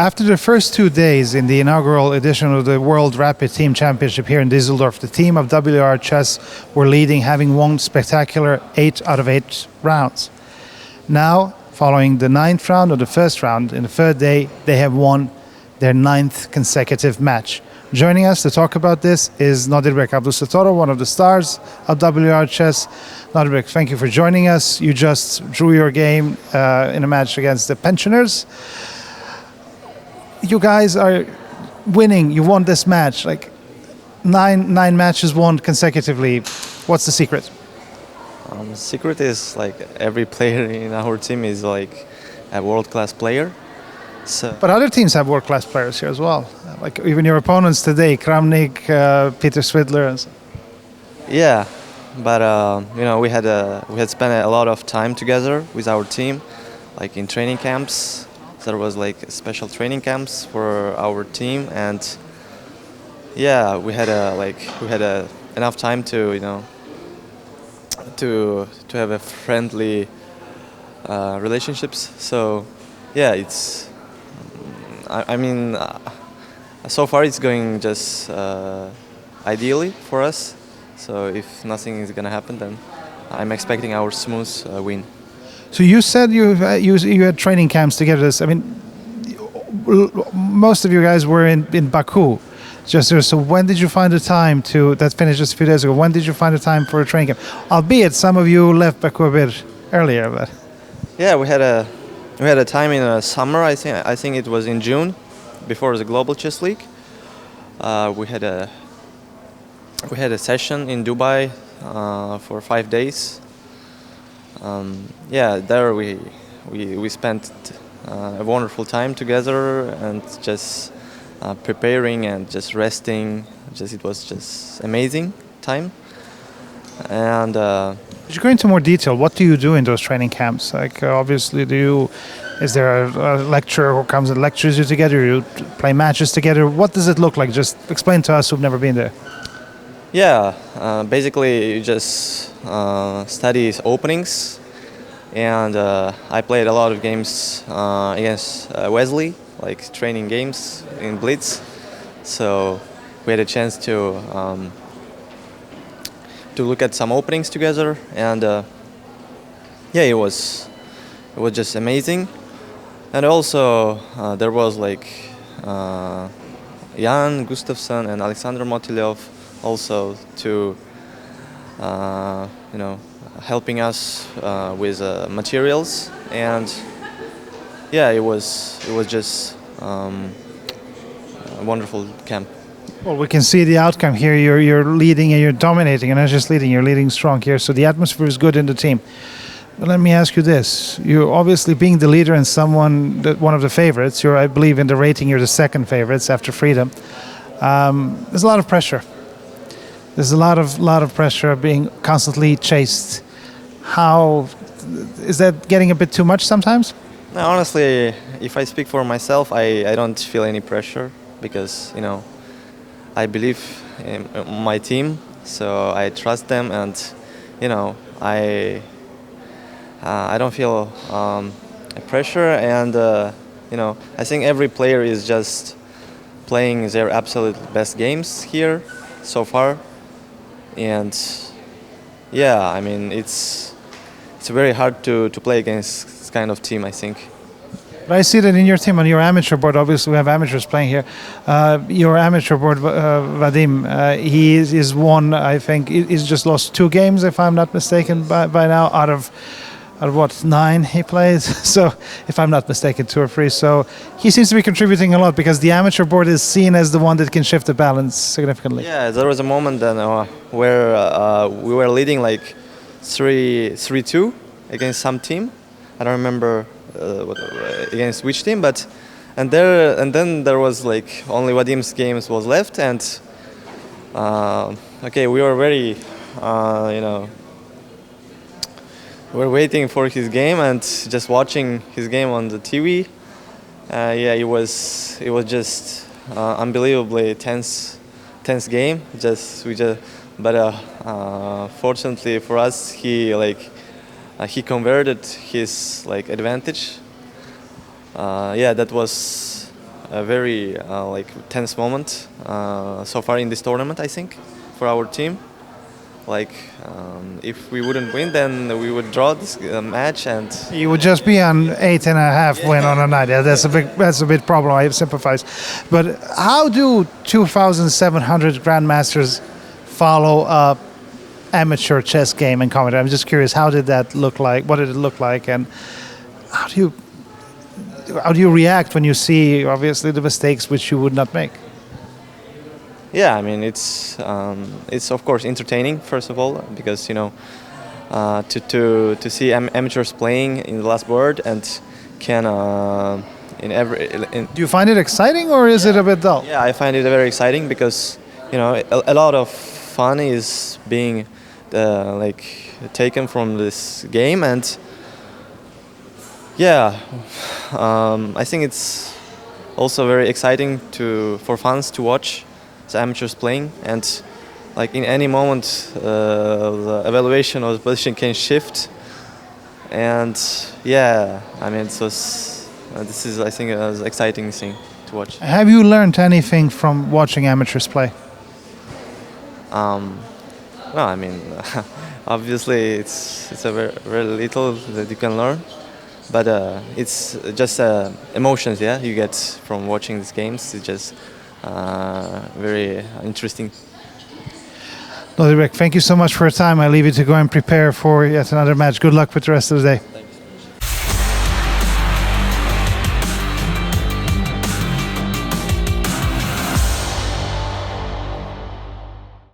After the first 2 days in the inaugural edition of the World Rapid Team Championship here in Düsseldorf, the team of WR Chess were leading, having won spectacular 8 out of 8 rounds. Now, following the 9th round of the first round, in the third day, they have won their 9th consecutive match. Joining us to talk about this is Nodirbek Abdusattorov, one of the stars of WR Chess. Nodirbek, thank you for joining us. You just drew your game in a match against the pensioners. You guys are winning. You won this match, like nine matches won consecutively. What's the secret? The secret is like every player in our team is like a world-class player. So, But other teams have world-class players here as well. Like even your opponents today, Kramnik, Peter Swidler. And so. yeah, but we had spent a lot of time together with our team, like in training camps. There was like special training camps for our team, and yeah, we had enough time to to have a friendly relationships. So yeah, it's. I mean, so far it's going just ideally for us. So if nothing is gonna happen, then I'm expecting our smooth win. So you said you had training camps together. I mean, most of you guys were in Baku. So when did you find the time that finished just a few days ago? When did you find the time for a training camp? Albeit some of you left Baku a bit earlier, but yeah, we had a time in the summer. I think it was in June, before the Global Chess League. We had a session in Dubai for 5 days. There we spent a wonderful time together and just preparing and just resting. It was just amazing time. And could you go into more detail? What do you do in those training camps? Like obviously, is there a lecturer who comes and lectures you together? You play matches together. What does it look like? Just explain to us who've never been there. yeah, basically you just study openings, and I played a lot of games against Wesley, like training games in Blitz. So we had a chance to look at some openings together, and it was just amazing. And also there was like Jan Gustafsson and Alexander Motilev also to helping us with materials, and it was just a wonderful camp. Well, we can see the outcome here. You're leading and you're dominating, and not just leading, you're leading strong here. So the atmosphere is good in the team. But let me ask you this: you obviously being the leader and one of the favorites. I believe in the rating, you're the second favorites after Freedom. There's a lot of pressure. There's a lot of pressure being constantly chased. How is that getting a bit too much sometimes? No, honestly, if I speak for myself, I don't feel any pressure because I believe in my team, so I trust them, and I don't feel pressure, and I think every player is just playing their absolute best games here so far, and I mean it's very hard to play against this kind of team, I think. But I see that in your team, on your amateur board, obviously we have amateurs playing here. Your amateur board, Vadim, he is one, I think, he's just lost 2 games, if I'm not mistaken, by now, out of what, 9 he plays? So, if I'm not mistaken, 2 or 3. So, he seems to be contributing a lot because the amateur board is seen as the one that can shift the balance significantly. Yeah, there was a moment then where we were leading like 3-2 against some team. I don't remember against which team, and then there was like only Vadim's games was left, and we were very we're waiting for his game and just watching his game on the TV. It was just unbelievably tense game. But fortunately for us, he converted his advantage. That was a very like tense moment so far in this tournament, I think, for our team. Like if we wouldn't win, then we would draw this match, and You would just be on 8.5 win on a night. Yeah, that's a big problem. I sympathize. But how do 2,700 grandmasters follow a amateur chess game in comedy? I'm just curious. How did that look like? What did it look like? And how do you react when you see obviously the mistakes which you would not make? yeah, I mean it's of course entertaining first of all, because to see amateurs playing in the last board and can Do you find it exciting or is it a bit dull? yeah, I find it very exciting because a lot of fun is being like taken from this game, and yeah, I think it's also very exciting for fans to watch the amateurs playing, and like in any moment the evaluation of the position can shift, and yeah, I mean this is I think an exciting thing to watch. Have you learned anything from watching amateurs play? No, I mean obviously it's a very, very little that you can learn, but it's just emotions, yeah, you get from watching these games. It's just very interesting. Nodirbek, thank you so much for your time. I leave you to go and prepare for yet another match. Good luck with the rest of the day.